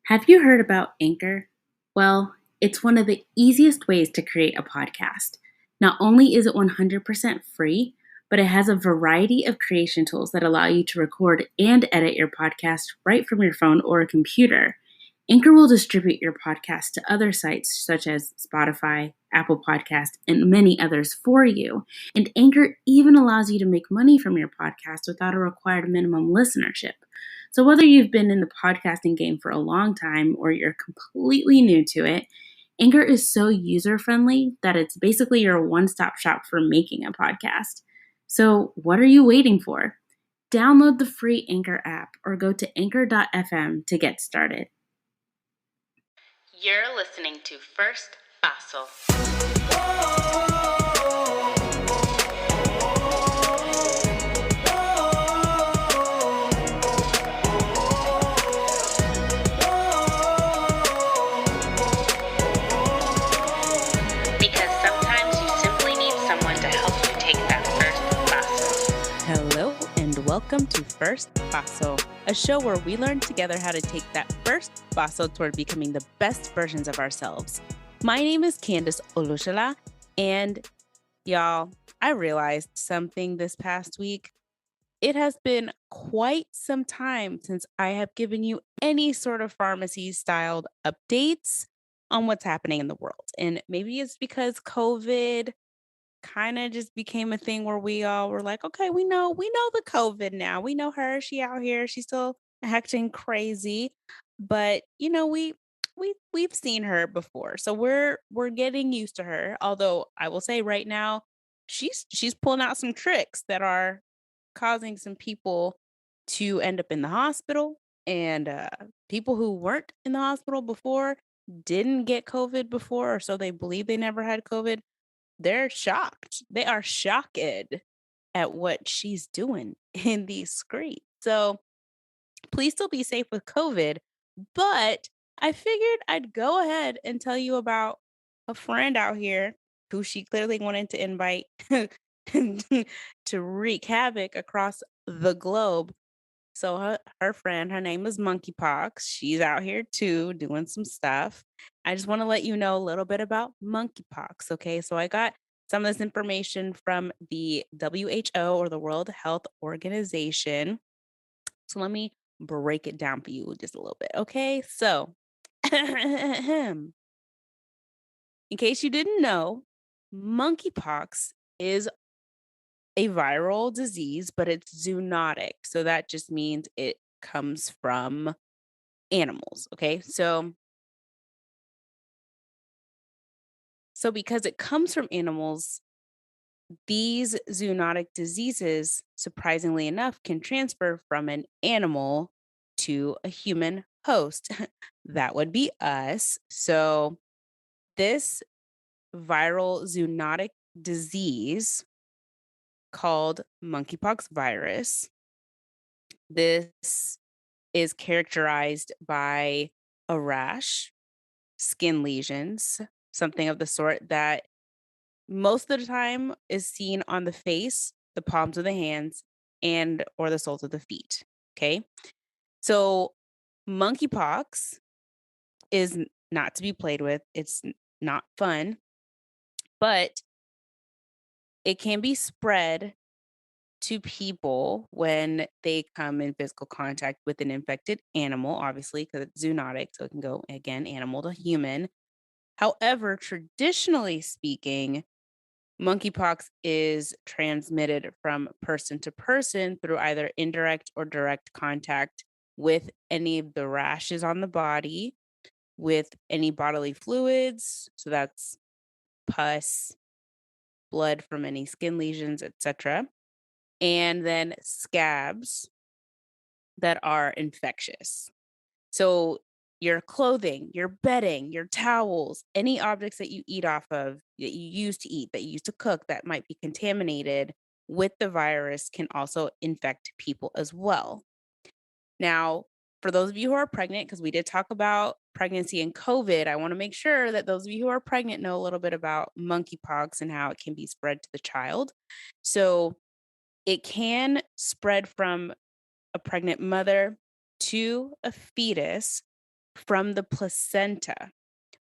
Have you heard about Anchor? Well, it's one of the easiest ways to create a podcast. Not only is it 100% free, but it has a variety of creation tools that allow you to record and edit your podcast right from your phone or a computer. Anchor will distribute your podcast to other sites such as Spotify, Apple Podcast, and many others for you. And Anchor even allows you to make money from your podcast without a required minimum listenership. So whether you've been in the podcasting game for a long time or you're completely new to it, Anchor is so user-friendly that it's basically your one-stop shop for making a podcast. So what are you waiting for? Download the free Anchor app or go to anchor.fm to get started. You're listening to First Paso. Because sometimes you simply need someone to help you take that first paso. Hello and welcome to First Paso, a show where we learn together how to take that first paso toward becoming the best versions of ourselves. My name is Candace Olushala, and y'all, I realized something this past week. It has been quite some time since I have given you any sort of pharmacy-styled updates on what's happening in the world. And maybe it's because COVID kind of just became a thing where we all were like, okay, we know the COVID now. We know her. She out here. She's still acting crazy. But we've seen her before. So we're getting used to her. Although I will say right now, she's pulling out some tricks that are causing some people to end up in the hospital. And people who weren't in the hospital before didn't get COVID before, or so they believe they never had COVID. They're shocked. They are shocked at what she's doing in these streets. So please still be safe with COVID. But I figured I'd go ahead and tell you about a friend out here who she clearly wanted to invite to wreak havoc across the globe. So her friend, her name is Monkeypox. She's out here too doing some stuff. I just want to let you know a little bit about monkeypox. Okay. So I got some of this information from the WHO, or the World Health Organization. So let me break it down for you just a little bit. Okay. So, in case you didn't know, monkeypox is a viral disease, but it's zoonotic. So that just means it comes from animals. Okay. So because it comes from animals, these zoonotic diseases, surprisingly enough, can transfer from an animal to a human host. That would be us. So this viral zoonotic disease called monkeypox virus, this is characterized by a rash, skin lesions, something of the sort that most of the time is seen on the face, the palms of the hands, and or the soles of the feet. Okay. So monkeypox is not to be played with. It's not fun, but it can be spread to people when they come in physical contact with an infected animal, obviously, because it's zoonotic. So it can go again, animal to human. However, traditionally speaking, monkeypox is transmitted from person to person through either indirect or direct contact with any of the rashes on the body, with any bodily fluids. So that's pus, blood from any skin lesions, etc. And then scabs that are infectious. So your clothing, your bedding, your towels, any objects that you eat off of, that you use to eat, that you use to cook, that might be contaminated with the virus, can also infect people as well. Now, for those of you who are pregnant, because we did talk about pregnancy and COVID, I want to make sure that those of you who are pregnant know a little bit about monkeypox and how it can be spread to the child. So it can spread from a pregnant mother to a fetus from the placenta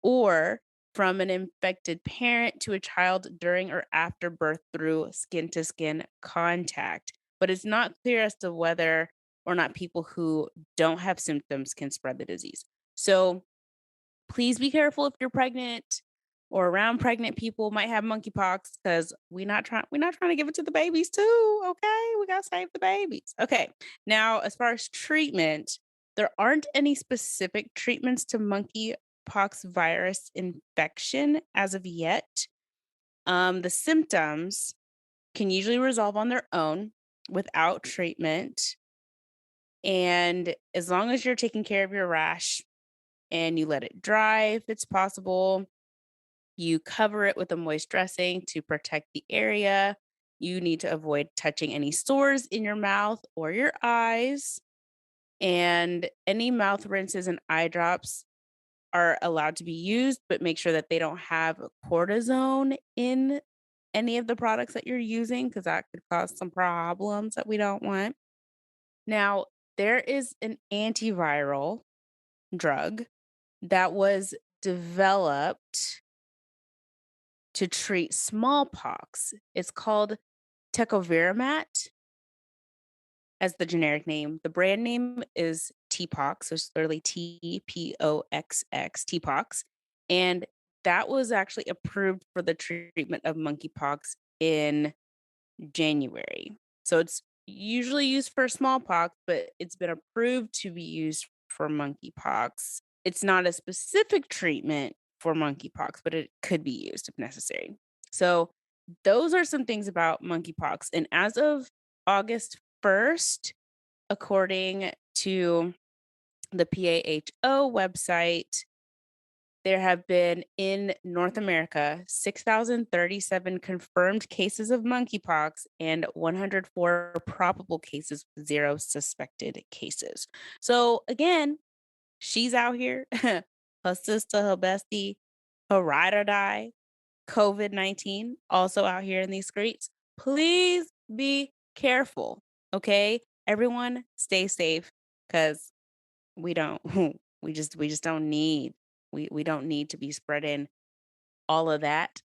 or from an infected parent to a child during or after birth through skin to skin contact. But it's not clear as to whether or not people who don't have symptoms can spread the disease. So please be careful if you're pregnant or around pregnant people might have monkeypox because we're not trying to give it to the babies too. Okay. We gotta save the babies. Okay. Now, as far as treatment, there aren't any specific treatments to monkeypox virus infection as of yet. The symptoms can usually resolve on their own without treatment. And as long as you're taking care of your rash and you let it dry if it's possible, you cover it with a moist dressing to protect the area. You need to avoid touching any sores in your mouth or your eyes. And any mouth rinses and eye drops are allowed to be used, but make sure that they don't have cortisone in any of the products that you're using because that could cause some problems that we don't want. Now, there is an antiviral drug that was developed to treat smallpox. It's called tecovirimat as the generic name. The brand name is T-Pox, so it's literally TPOXX, T-Pox. And that was actually approved for the treatment of monkeypox in January. So it's usually used for smallpox, but it's been approved to be used for monkeypox. It's not a specific treatment for monkeypox, but it could be used if necessary. So those are some things about monkeypox. And as of August 1st, according to the PAHO website, there have been in North America 6,037 confirmed cases of monkeypox and 104 probable cases, 0 suspected cases. So again, she's out here, her sister, her bestie, her ride or die, COVID-19, also out here in these streets. Please be careful, okay? Everyone stay safe because we don't we just don't need we don't need to be spreading all of that.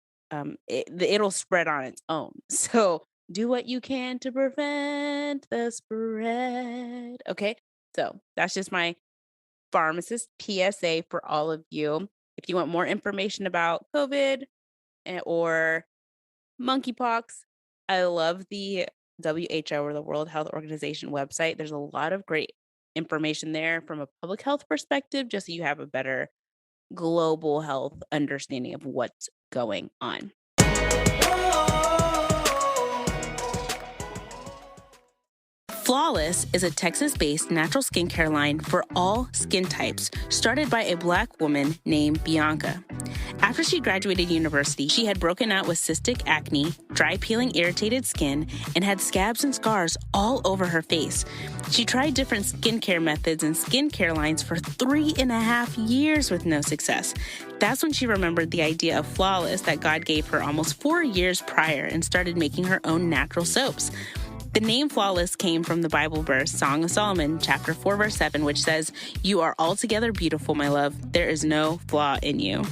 It'll spread on its own. So do what you can to prevent the spread. Okay. So that's just my pharmacist PSA for all of you. If you want more information about COVID or monkeypox, I love the WHO or the World Health Organization website. There's a lot of great information there from a public health perspective, just so you have a better global health understanding of what's going on. Flawless is a Texas-based natural skincare line for all skin types, started by a Black woman named Bianca. After she graduated university, she had broken out with cystic acne, dry peeling irritated skin, and had scabs and scars all over her face. She tried different skincare methods and skincare lines for 3.5 years with no success. That's when she remembered the idea of Flawless that God gave her almost 4 years prior and started making her own natural soaps. The name Flawless came from the Bible verse, Song of Solomon, chapter 4, verse 7, which says, "You are altogether beautiful, my love. There is no flaw in you."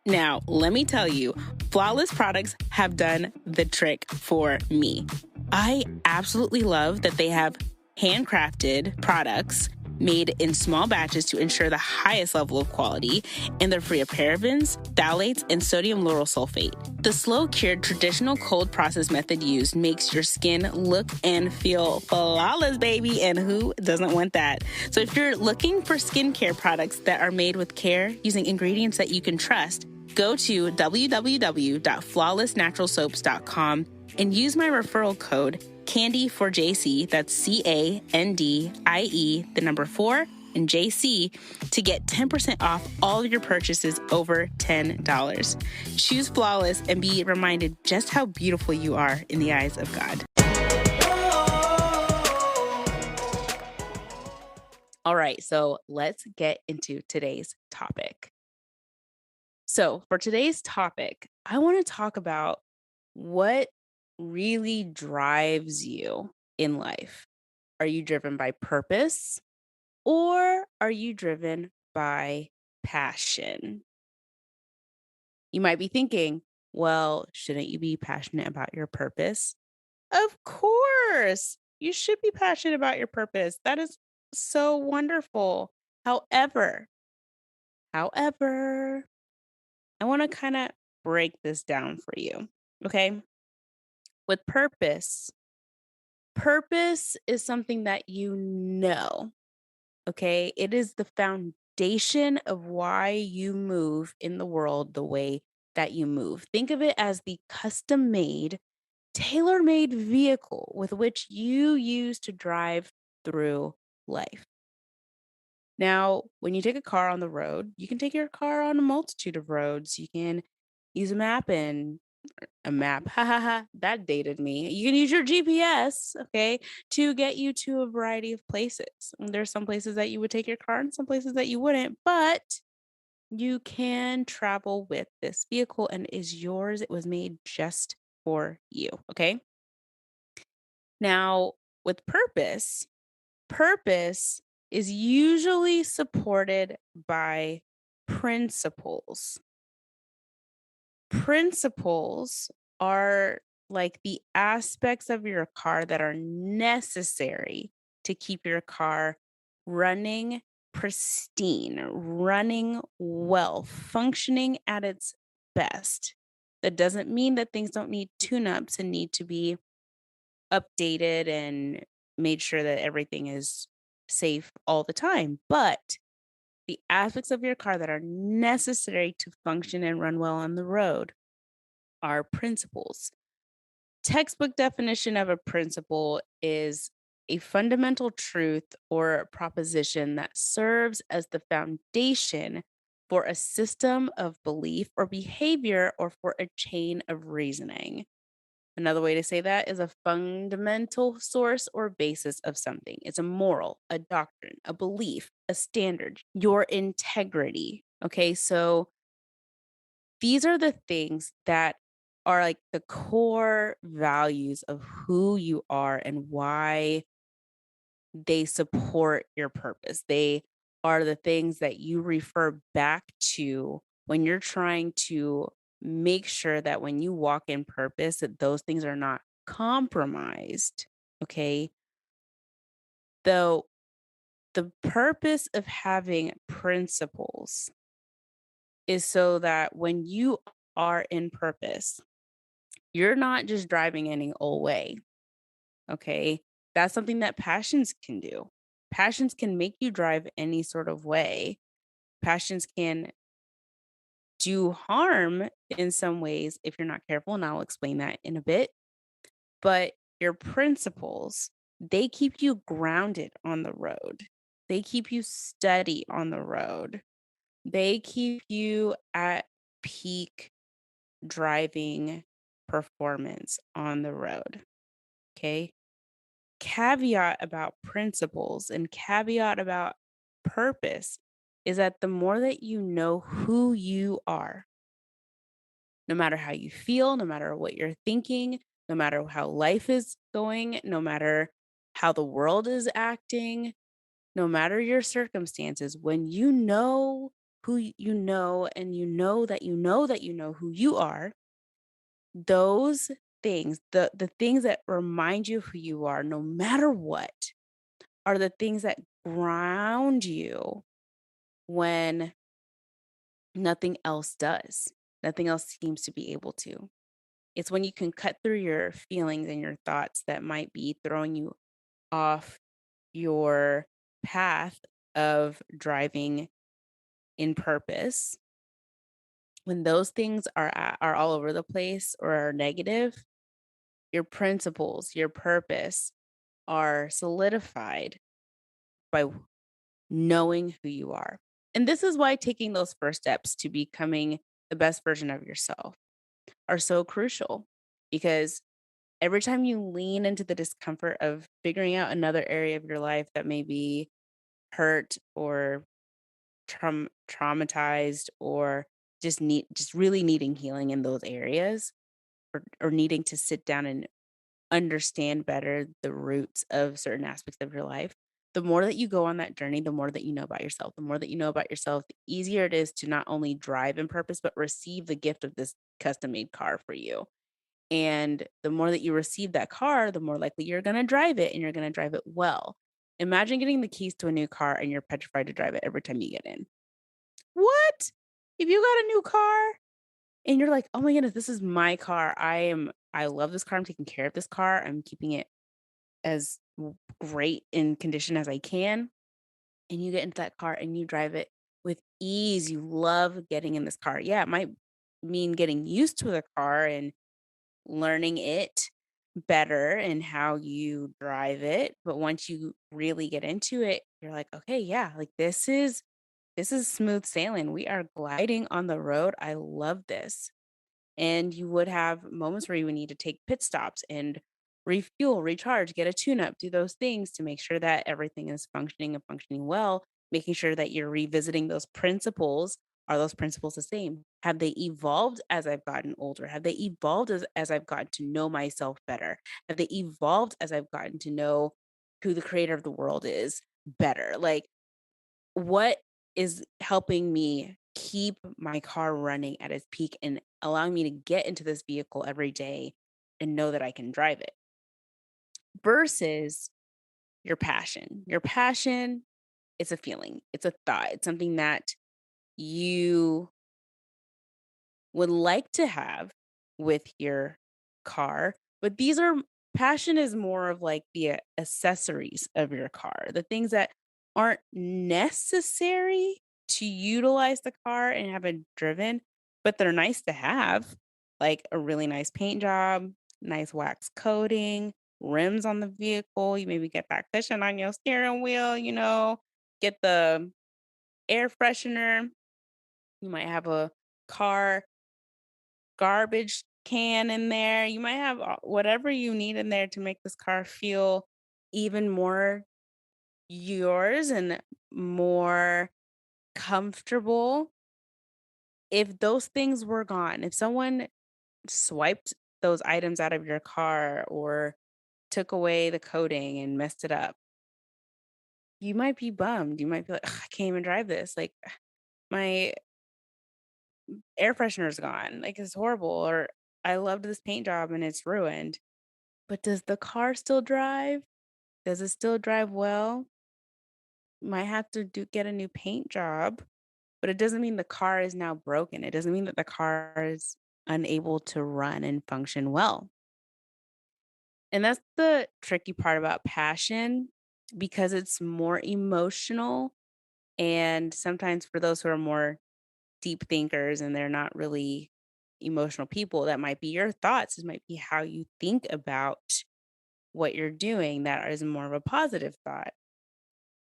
Now, let me tell you, Flawless products have done the trick for me. I absolutely love that they have handcrafted products made in small batches to ensure the highest level of quality, and they're free of parabens, phthalates, and sodium lauryl sulfate. The slow-cured traditional cold process method used makes your skin look and feel flawless, baby, and who doesn't want that? So if you're looking for skincare products that are made with care using ingredients that you can trust, go to www.flawlessnaturalsoaps.com and use my referral code Candy for JC, that's CANDIE, the number 4, and JC, to get 10% off all your purchases over $10. Choose Flawless and be reminded just how beautiful you are in the eyes of God. All right, so let's get into today's topic. So for today's topic, I want to talk about what really drives you in life. Are you driven by purpose or are you driven by passion. You might be thinking, well, shouldn't you be passionate about your purpose? Of course, you should be passionate about your purpose. That is so wonderful. However, I want to kind of break this down for you. Okay. With purpose is something that you know. Okay. It is the foundation of why you move in the world the way that you move. Think of it as the custom made, tailor made vehicle with which you use to drive through life. Now, when you take a car on the road, you can take your car on a multitude of roads. You can use a map. Ha ha ha. That dated me. You can use your GPS, okay, to get you to a variety of places. And there's some places that you would take your car and some places that you wouldn't, but you can travel with this vehicle and it is yours. It was made just for you, okay? Now, with purpose is usually supported by principles. Principles are like the aspects of your car that are necessary to keep your car running pristine, running well, functioning at its best. That doesn't mean that things don't need tune ups and need to be updated and made sure that everything is safe all the time. But the aspects of your car that are necessary to function and run well on the road are principles. Textbook definition of a principle is a fundamental truth or proposition that serves as the foundation for a system of belief or behavior or for a chain of reasoning. Another way to say that is a fundamental source or basis of something. It's a moral, a doctrine, a belief, a standard, your integrity. Okay. So these are the things that are like the core values of who you are and why they support your purpose. They are the things that you refer back to when you're trying to make sure that when you walk in purpose that those things are not compromised. Okay? Though the purpose of having principles is so that when you are in purpose, you're not just driving any old way. Okay? That's something that passions can do. Passions can make you drive any sort of way. Passions can do harm in some ways if you're not careful, and I'll explain that in a bit. But your principles, they keep you grounded on the road. They keep you steady on the road. They keep you at peak driving performance on the road. Okay. Caveat about principles and caveat about purpose is that the more that you know who you are, no matter how you feel, no matter what you're thinking, no matter how life is going, no matter how the world is acting, no matter your circumstances, when you know you know and you know that you know that you know who you are, those things, the things that remind you who you are, no matter what, are the things that ground you when nothing else does. Nothing else seems to be able to. It's when you can cut through your feelings and your thoughts that might be throwing you off your path of driving in purpose. When those things are all over the place or are negative, your principles, your purpose are solidified by knowing who you are. And this is why taking those first steps to becoming the best version of yourself are so crucial because every time you lean into the discomfort of figuring out another area of your life that may be hurt or traumatized or just really needing healing in those areas or needing to sit down and understand better the roots of certain aspects of your life, The more that you go on that journey, the more that you know about yourself. The more that you know about yourself, the easier it is to not only drive in purpose, but receive the gift of this custom made car for you. And the more that you receive that car, the more likely you're going to drive it and you're going to drive it well. Imagine getting the keys to a new car and you're petrified to drive it every time you get in. What? If you got a new car and you're like, "Oh my goodness, this is my car. I love this car. I'm taking care of this car. I'm keeping it as great in condition as I can." And you get into that car and you drive it with ease. You love getting in this car. Yeah, it might mean getting used to the car and learning it better and how you drive it. But once you really get into it, you're like, okay, yeah, like this is smooth sailing. We are gliding on the road. I love this. And you would have moments where you would need to take pit stops and refuel, recharge, get a tune up, do those things to make sure that everything is functioning and functioning well, making sure that you're revisiting those principles. Are those principles the same? Have they evolved as I've gotten older? Have they evolved as I've gotten to know myself better? Have they evolved as I've gotten to know who the creator of the world is better? Like, what is helping me keep my car running at its peak and allowing me to get into this vehicle every day and know that I can drive it versus your passion. Your passion, it's a feeling, it's a thought, it's something that you would like to have with your car, but these are passion is more of like the accessories of your car, the things that aren't necessary to utilize the car and have it driven, but they're nice to have, like a really nice paint job, nice wax coating, rims on the vehicle. You maybe get that cushion on your steering wheel, get the air freshener. You might have a car garbage can in there. You might have whatever you need in there to make this car feel even more yours and more comfortable. If those things were gone, if someone swiped those items out of your car or took away the coating and messed it up, you might be bummed. You might be like, "Ugh, I can't even drive this. Like, my air freshener is gone. Like, it's horrible." Or, "I loved this paint job and it's ruined." But does the car still drive? Does it still drive well? Might have to get a new paint job, but it doesn't mean the car is now broken. It doesn't mean that the car is unable to run and function well. And that's the tricky part about passion because it's more emotional. And sometimes for those who are more deep thinkers and they're not really emotional people, that might be your thoughts. It might be how you think about what you're doing that is more of a positive thought.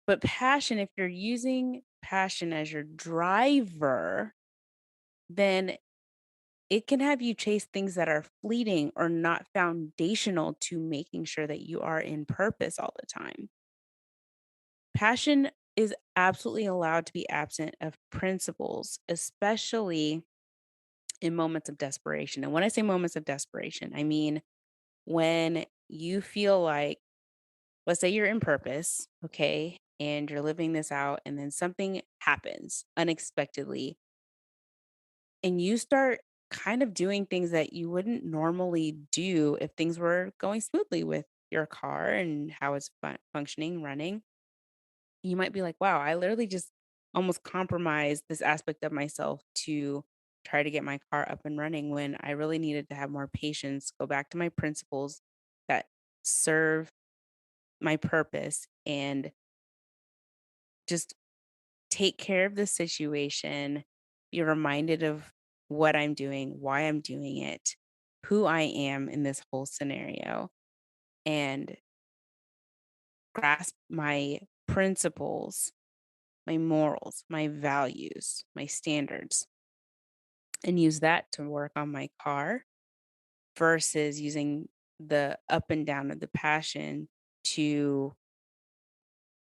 But passion, if you're using passion as your driver, then it can have you chase things that are fleeting or not foundational to making sure that you are in purpose all the time. Passion is absolutely allowed to be absent of principles, especially in moments of desperation. And when I say moments of desperation, I mean when you feel like, let's say you're in purpose, okay, and you're living this out, and then something happens unexpectedly, and you start kind of doing things that you wouldn't normally do if things were going smoothly with your car and how it's functioning, running. You might be like, wow, I literally just almost compromised this aspect of myself to try to get my car up and running when I really needed to have more patience, go back to my principles that serve my purpose and just take care of the situation, be reminded of what I'm doing, why I'm doing it, who I am in this whole scenario, and grasp my principles, my morals, my values, my standards, and use that to work on my car versus using the up and down of the passion to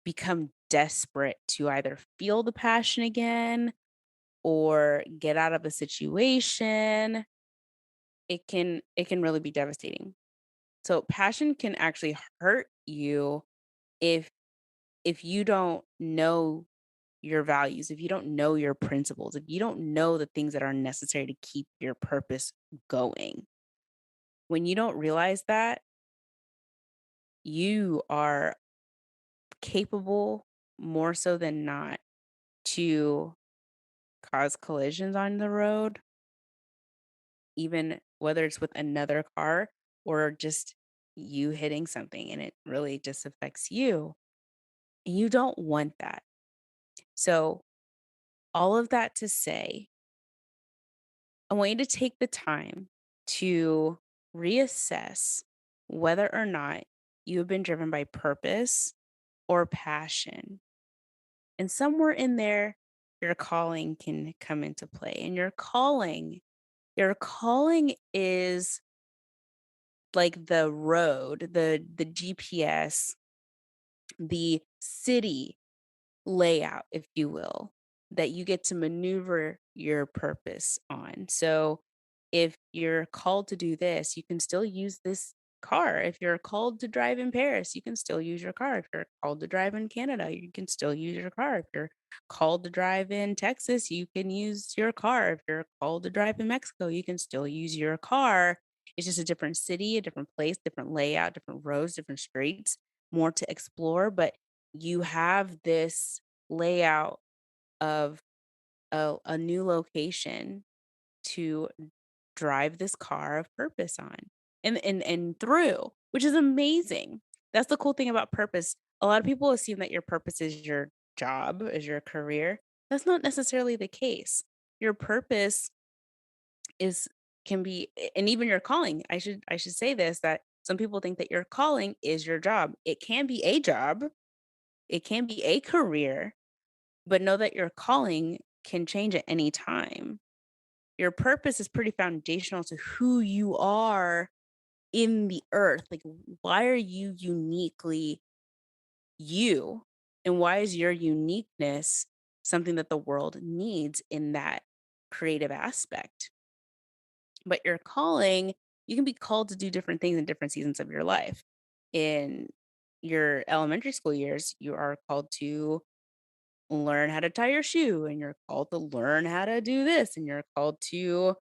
become desperate to either feel the passion again or get out of a situation. It can really be devastating. So passion can actually hurt you if if you don't know your values, if you don't know your principles, if you don't know the things that are necessary to keep your purpose going, when you don't realize that, you are capable more so than not to cause collisions on the road, even whether it's with another car or just you hitting something and it really just affects you. And you don't want that. So, all of that to say, I want you to take the time to reassess whether or not you have been driven by purpose or passion. And somewhere in there, your calling can come into play. And your calling is like the road, the GPS, the city layout, if you will, that you get to maneuver your purpose on. So if you're called to do this, you can still use this car. If you're called to drive in Paris, you can still use your car. If you're called to drive in Canada, you can still use your car. If you're called to drive in Texas, you can use your car. If you're called to drive in Mexico, you can still use your car. It's just a different city, a different place, different layout, different roads, different streets, more to explore. But you have this layout of a new location to drive this car of purpose on and through, which is amazing. That's the cool thing about purpose. A lot of people assume that your purpose is your job, is your career. That's not necessarily the case. Your purpose is can be and even your calling. I should say this that some people think that your calling is your job. It can be a job, it can be a career, but know that your calling can change at any time. Your purpose is pretty foundational to who you are in the earth. Like, why are you uniquely you? And why is your uniqueness something that the world needs in that creative aspect? But your calling, you can be called to do different things in different seasons of your life. In your elementary school years, you are called to learn how to tie your shoe and you're called to learn how to do this and you're called to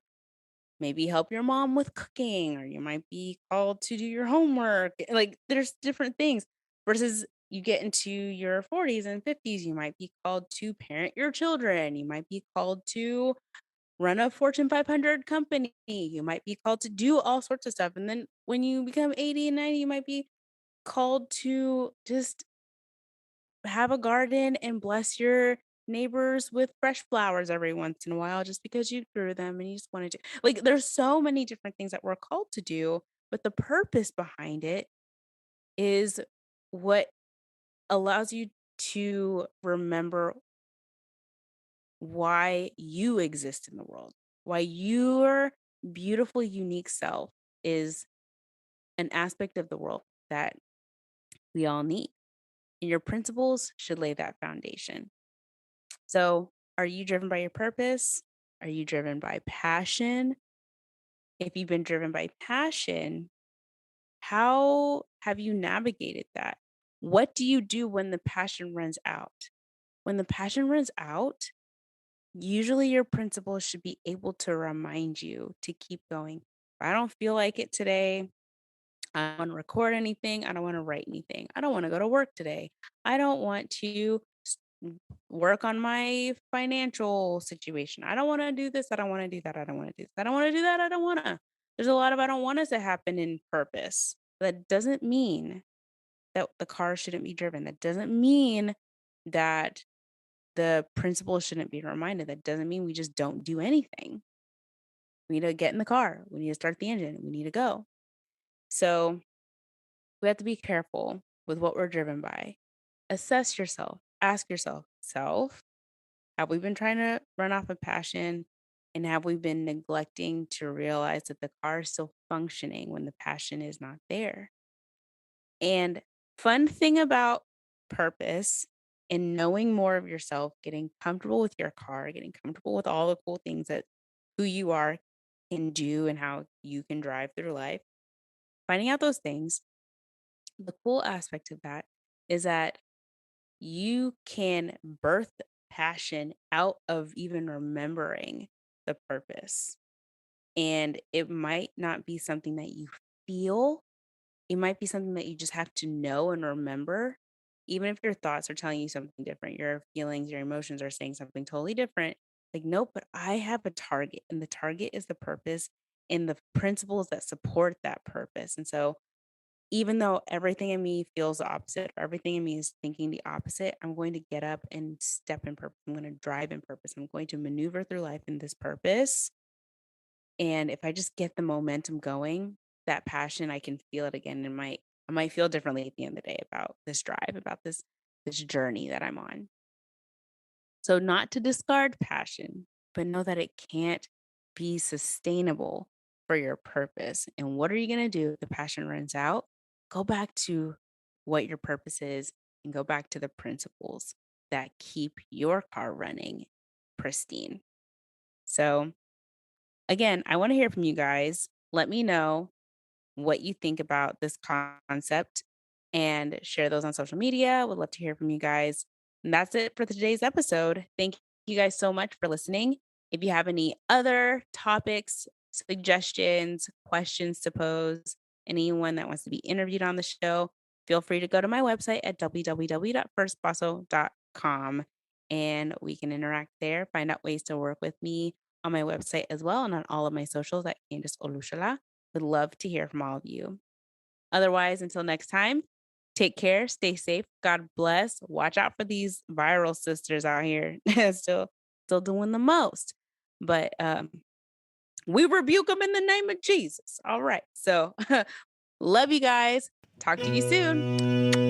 maybe help your mom with cooking or you might be called to do your homework. Like there's different things versus you get into your 40s and 50s, you might be called to parent your children, you might be called to run a Fortune 500 company, you might be called to do all sorts of stuff. And then when you become 80 and 90, you might be called to just have a garden and bless your neighbors with fresh flowers every once in a while just because you grew them and you just wanted to. Like there's so many different things that we're called to do, but the purpose behind it is what allows you to remember why you exist in the world, why your beautiful unique self is an aspect of the world that we all need. And your principles should lay that foundation. So, are you driven by your purpose? Are you driven by passion? If you've been driven by passion, how have you navigated that? What do you do when the passion runs out? When the passion runs out, usually your principles should be able to remind you to keep going. If I don't feel like it today, I don't want to record anything. I don't want to write anything. I don't want to go to work today. I don't want to work on my financial situation. I don't want to do this. I don't want to do that. I don't want to do this. I don't want to do that. I don't want to. There's a lot of I don't want us to happen in purpose. That doesn't mean that the car shouldn't be driven. That doesn't mean that the principle shouldn't be reminded. That doesn't mean we just don't do anything. We need to get in the car. We need to start the engine. We need to go. So we have to be careful with what we're driven by. Assess yourself. Ask yourself, self, have we been trying to run off of passion? And have we been neglecting to realize that the car is still functioning when the passion is not there? And fun thing about purpose and knowing more of yourself, getting comfortable with your car, getting comfortable with all the cool things that who you are can do and how you can drive through life, finding out those things, the cool aspect of that is that you can birth passion out of even remembering the purpose. And it might not be something that you feel, it might be something that you just have to know and remember. Even if your thoughts are telling you something different, your feelings, your emotions are saying something totally different. Like, nope, but I have a target, and the target is the purpose and the principles that support that purpose. And so, even though everything in me feels the opposite, or everything in me is thinking the opposite, I'm going to get up and step in purpose. I'm going to drive in purpose. I'm going to maneuver through life in this purpose. And if I just get the momentum going, that passion, I can feel it again. And I might feel differently at the end of the day about this drive, about this journey that I'm on. So not to discard passion, but know that it can't be sustainable for your purpose. And what are you going to do if the passion runs out? Go back to what your purpose is and go back to the principles that keep your car running pristine. So, again, I want to hear from you guys. Let me know what you think about this concept and share those on social media. Would love to hear from you guys. And that's it for today's episode. Thank you guys so much for listening. If you have any other topics, suggestions, questions to pose, anyone that wants to be interviewed on the show, feel free to go to my website at www.firstpaso.com and we can interact there, find out ways to work with me on my website as well and on all of my socials at Candace Olushala. Would love to hear from all of you. Otherwise, until next time, take care, stay safe, God bless. Watch out for these viral sisters out here. still doing the most. But we rebuke them in the name of Jesus. All right. So love you guys. Talk to you soon.